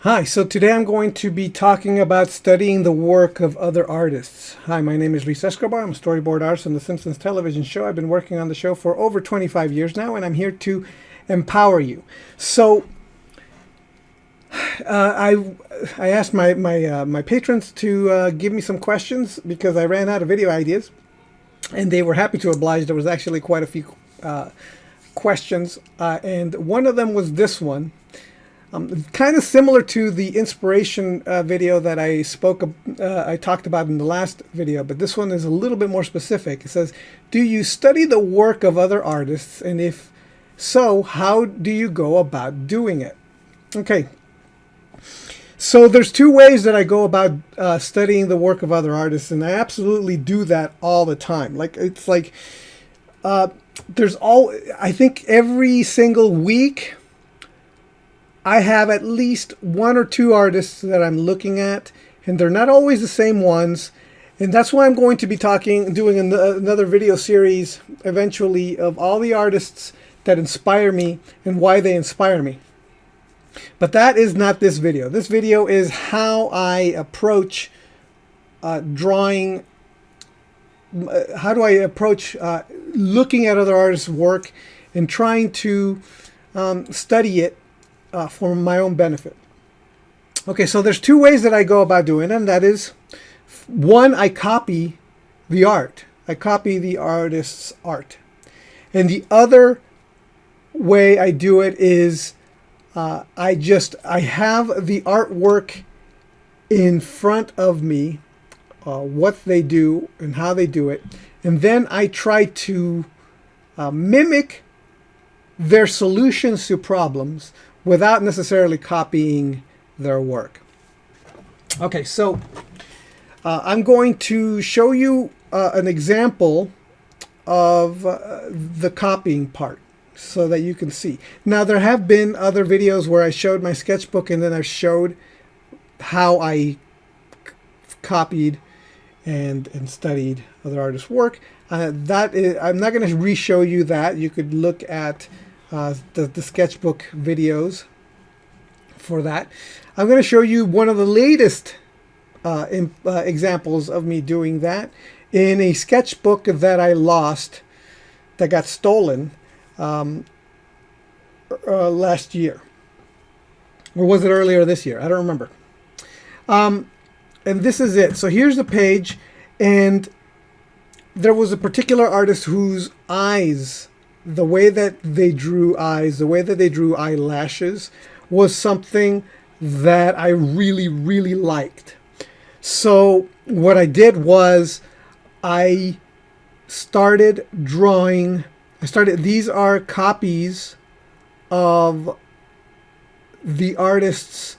Hi, so today I'm going to be talking about studying the work of other artists. Hi, my name is Escobar. I'm a storyboard artist on the Simpsons television show. I've been working on the show for over 25 years now, and I'm here to empower you. So, I asked my patrons to give me some questions because I ran out of video ideas, and they were happy to oblige. There was actually quite a few questions, and one of them was this one. Kind of similar to the inspiration video that I talked about in the last video, but this one is a little bit more specific. It says, do you study the work of other artists? And if so, how do you go about doing it? Okay. So there's two ways that I go about studying the work of other artists, and I absolutely do that all the time. I think every single week, I have at least one or two artists that I'm looking at, and they're not always the same ones. And that's why I'm going to be doing another video series eventually of all the artists that inspire me and why they inspire me. But that is not this video. This video is how I approach drawing. How do I approach looking at other artists' work and trying to study it for my own benefit. Okay, so there's two ways that I go about doing it, and that is, one, I copy the art. I copy the artist's art. And the other way I do it is I have the artwork in front of me, what they do and how they do it, and then I try to mimic their solutions to problems without necessarily copying their work. Okay, so I'm going to show you an example of the copying part so that you can see. Now, there have been other videos where I showed my sketchbook and then I showed how I copied and studied other artists' work. I'm not going to re-show you that. You could look at the sketchbook videos for that. I'm going to show you one of the latest examples of me doing that in a sketchbook that I lost, that got stolen last year. Or was it earlier this year? I don't remember. And this is it. So here's the page, and there was a particular artist whose eyes, the way that they drew eyes, the way that they drew eyelashes was something that I really, really liked. So what I did was I started drawing. These are copies of the artist's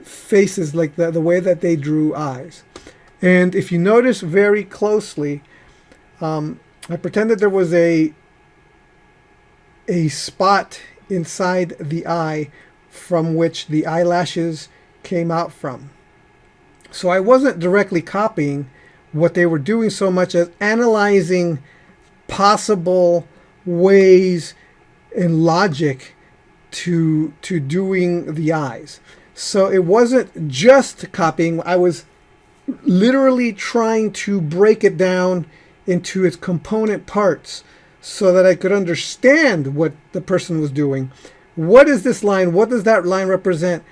faces, like the way that they drew eyes. And if you notice very closely, I pretended there was a spot inside the eye from which the eyelashes came out from. So I wasn't directly copying what they were doing so much as analyzing possible ways and logic to doing the eyes. So it wasn't just copying. I was literally trying to break it down into its component parts so that I could understand what the person was doing. What is this line? What does that line represent?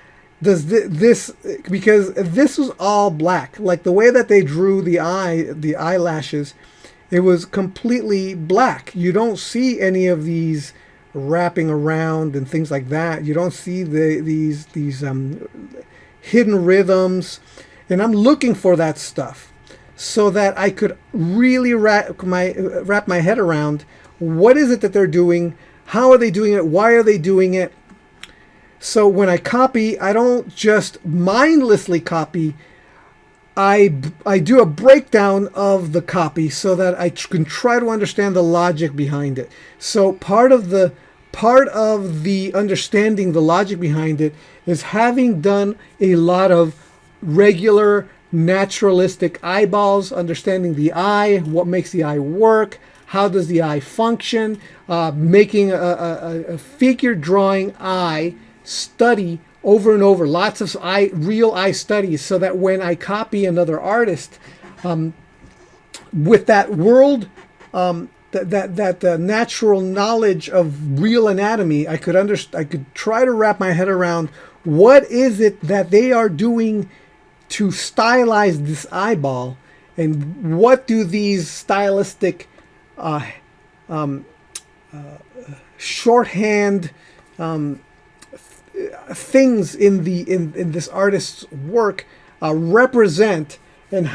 Does this, because this was all black, like the way that they drew the eyelashes, it was completely black. You don't see any of these wrapping around and things like that. You don't see these hidden rhythms, and I'm looking for that stuff so that I could really wrap my head around what is it that they're doing, how are they doing it, why are they doing it. So when I copy, I don't just mindlessly copy. I do a breakdown of the copy so that I can try to understand the logic behind it. So part of the understanding the logic behind it is having done a lot of regular naturalistic eyeballs, understanding the eye, what makes the eye work, how does the eye function, making a figure drawing eye study over and over, lots of real eye studies, so that when I copy another artist, with that world, that natural knowledge of real anatomy, I could try to wrap my head around what is it that they are doing to stylize this eyeball, and what do these stylistic shorthand things in this artist's work represent, and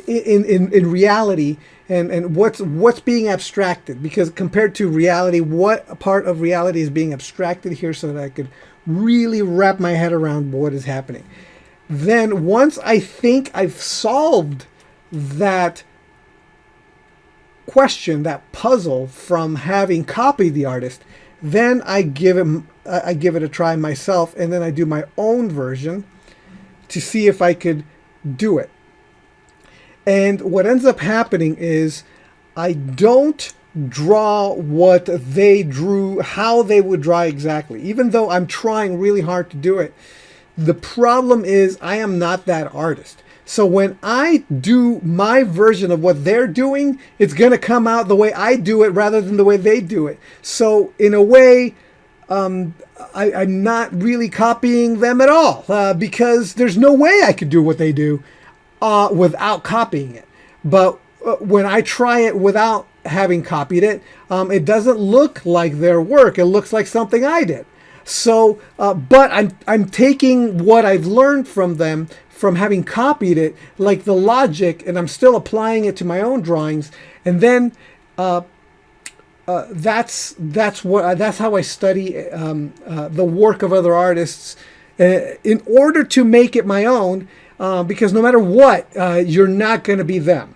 in reality, and what's being abstracted, because compared to reality, what part of reality is being abstracted here, so that I could really wrap my head around what is happening. Then once I think I've solved that question, that puzzle, from having copied the artist, then I give it a try myself, and then I do my own version to see if I could do it. And what ends up happening is I don't draw what they drew, how they would draw exactly, even though I'm trying really hard to do it. The problem is I am not that artist. So when I do my version of what they're doing, it's going to come out the way I do it rather than the way they do it. So in a way, I'm not really copying them at all, because there's no way I could do what they do without copying it. But when I try it without having copied it, it doesn't look like their work. It looks like something I did. So, but I'm taking what I've learned from them, from having copied it, like the logic, and I'm still applying it to my own drawings. And then that's how I study the work of other artists, in order to make it my own. Because no matter what, you're not going to be them.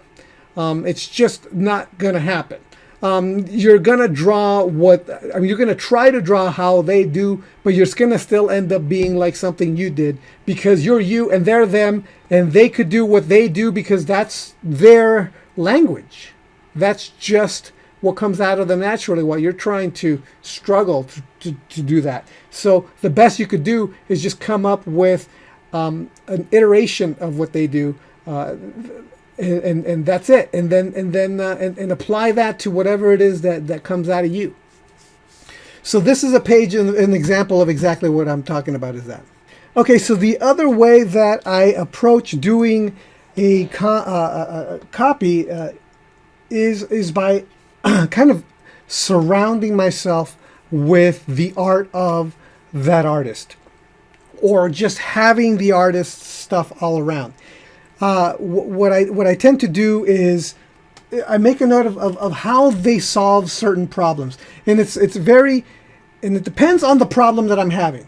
It's just not going to happen. You're going to draw you're going to try to draw how they do, but you're going to still end up being like something you did, because you're you and they're them, and they could do what they do because that's their language. That's just what comes out of them naturally, while you're trying to struggle to do that. So the best you could do is just come up with an iteration of what they do, and that's it, and then apply that to whatever it is that comes out of you. So this is a page, an example of exactly what I'm talking about. Is that okay? So the other way that I approach doing a copy is by kind of surrounding myself with the art of that artist, or just having the artist's stuff all around. What I tend to do is I make a note of how they solve certain problems, and it depends on the problem that I'm having.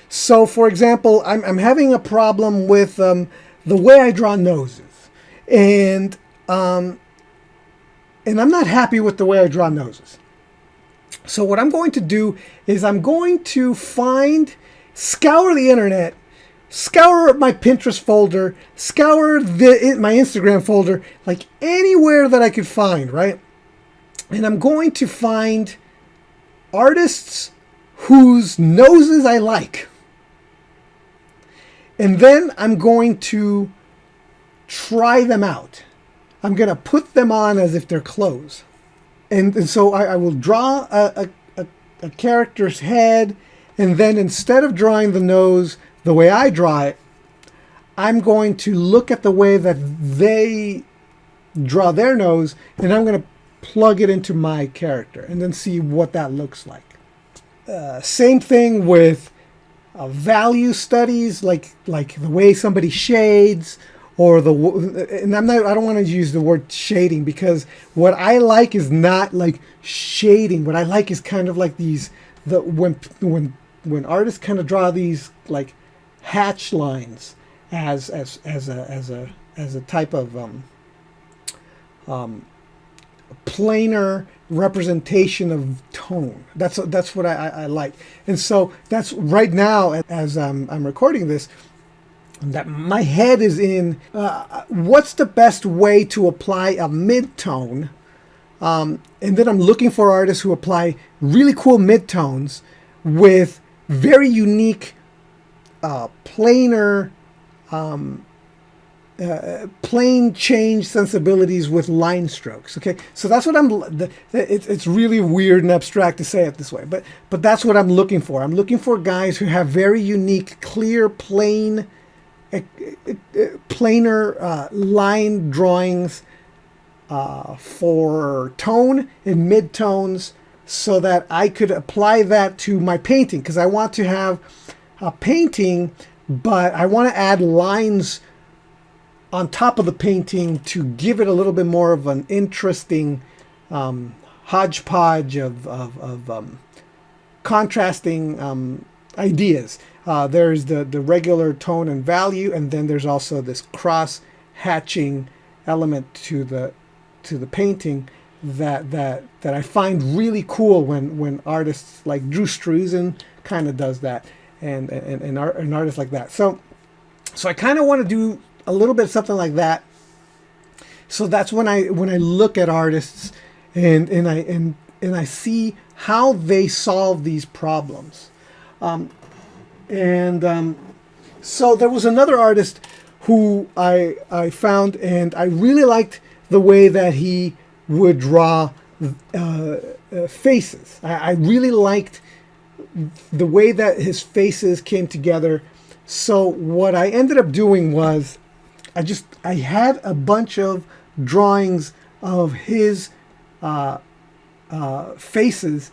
So, for example, I'm having a problem with the way I draw noses, and I'm not happy with the way I draw noses. So what I'm going to do is I'm going to scour the internet, scour my Pinterest folder, scour my Instagram folder, like anywhere that I could find, right? And I'm going to find artists whose noses I like. And then I'm going to try them out. I'm going to put them on as if they're clothes. And so I will draw a character's head, and then instead of drawing the nose the way I draw it, I'm going to look at the way that they draw their nose, and I'm going to plug it into my character and then see what that looks like. Same thing with value studies, like the way somebody shades, or and I don't want to use the word shading, because what I like is not like shading. What I like is kind of like when artists kind of draw these like hatch lines as a type of planar representation of tone. That's what I like. And so that's right now, as I'm recording this, that my head is in what's the best way to apply a mid-tone And then I'm looking for artists who apply really cool midtones with very unique planar plane change sensibilities with line strokes. Okay, so that's what it's really weird and abstract to say it this way, but that's what I'm looking for. I'm looking for guys who have very unique, clear, planar line drawings for tone and midtones, so that I could apply that to my painting, because I want to have a painting, but I want to add lines on top of the painting to give it a little bit more of an interesting hodgepodge of contrasting ideas. There's the regular tone and value, and then there's also this cross hatching element to the painting that I find really cool when artists like Drew Struzan kind of does that, and an artist like that. So I kind of want to do a little bit something like that. So that's when I look at artists and I see how they solve these problems. So there was another artist who I found, and I really liked the way that he would draw faces. I really liked the way that his faces came together. So what I ended up doing was I had a bunch of drawings of his faces.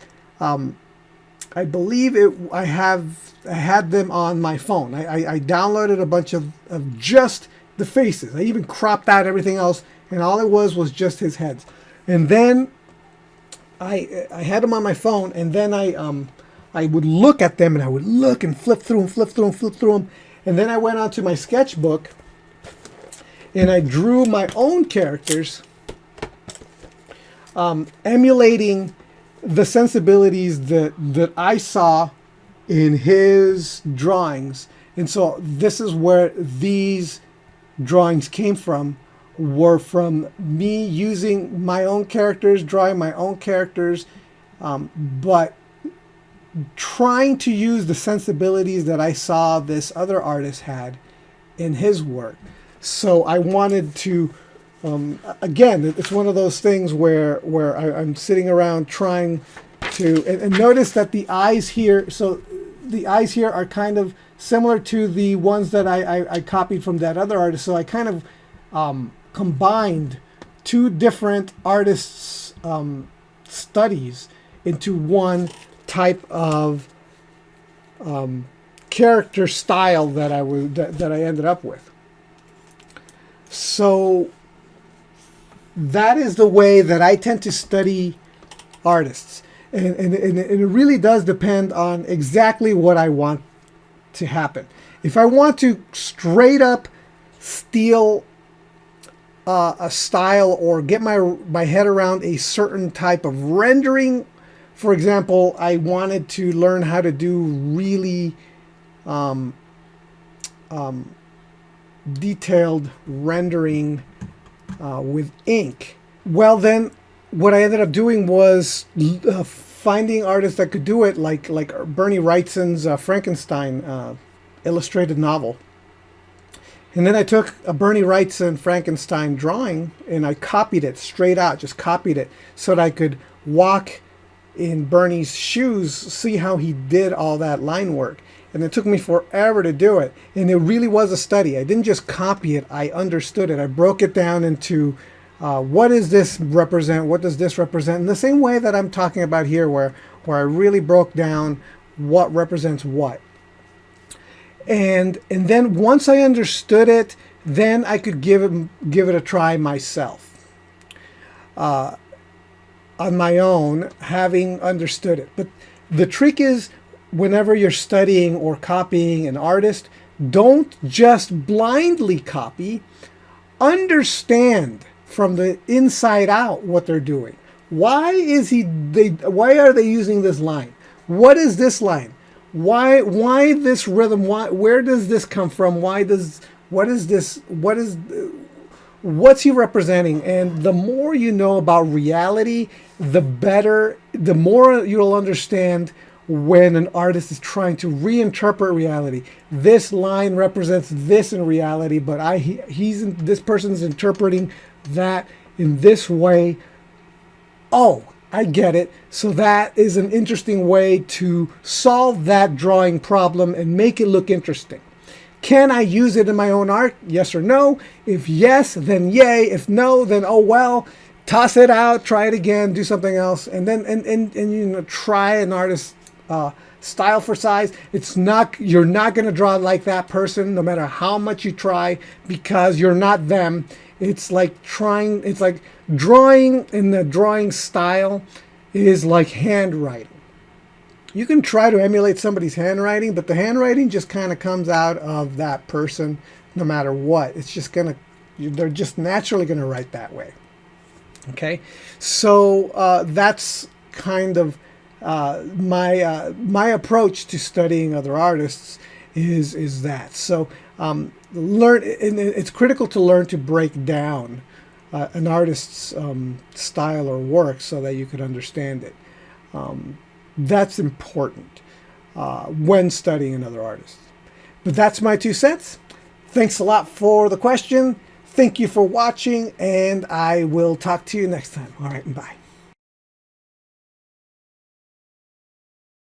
I believe I had them on my phone. I downloaded a bunch of just the faces. I even cropped out everything else, and all it was just his heads. And then I had them on my phone, and then I would look at them, and I would look and flip through them, and then I went onto my sketchbook, and I drew my own characters, emulating the sensibilities that I saw in his drawings. And so this is where these drawings came from, were from me using my own characters, drawing my own characters, but trying to use the sensibilities that I saw this other artist had in his work. So I wanted to, again, it's one of those things where I'm sitting around trying to, and notice that the eyes here, so the eyes here are kind of similar to the ones that I copied from that other artist. So I kind of combined two different artists' studies into one type of character style that I ended up with. So that is the way that I tend to study artists. And it really does depend on exactly what I want to happen. If I want to straight up steal a style or get my head around a certain type of rendering, for example, I wanted to learn how to do really detailed rendering with ink. Well, then what I ended up doing was finding artists that could do it, like Bernie Wrightson's Frankenstein illustrated novel. And then I took a Bernie Wrightson Frankenstein drawing and I copied it straight out, just copied it so that I could walk in Bernie's shoes, see how he did all that line work. And it took me forever to do it. And it really was a study. I didn't just copy it, I understood it. I broke it down into what does this represent? What does this represent? In the same way that I'm talking about here, where I really broke down what represents what. And then once I understood it, then I could give it a try myself. On my own, having understood it. But the trick is, whenever you're studying or copying an artist, don't just blindly copy. Understand from the inside out what they're doing. Why are they using this line? What is this line? Why this rhythm? Where does this come from? What is what's he representing? And the more you know about reality, the better, the more you'll understand when an artist is trying to reinterpret reality. This line represents this in reality, but this person's interpreting that in this way. Oh, I get it. So that is an interesting way to solve that drawing problem and make it look interesting. Can I use it in my own art? Yes or no? If yes, then yay. If no, then oh well. Toss it out, try it again, do something else, and then try an artist's style for size. You're not going to draw like that person no matter how much you try, because you're not them. It's like drawing in the drawing style is like handwriting. You can try to emulate somebody's handwriting, but the handwriting just kind of comes out of that person no matter what. They're just naturally going to write that way. Okay, so that's kind of my approach to studying other artists is that. So it's critical to learn to break down an artist's style or work so that you could understand it. That's important when studying another artist. But that's my 2 cents. Thanks a lot for the question. Thank you for watching, and I will talk to you next time. All right, bye.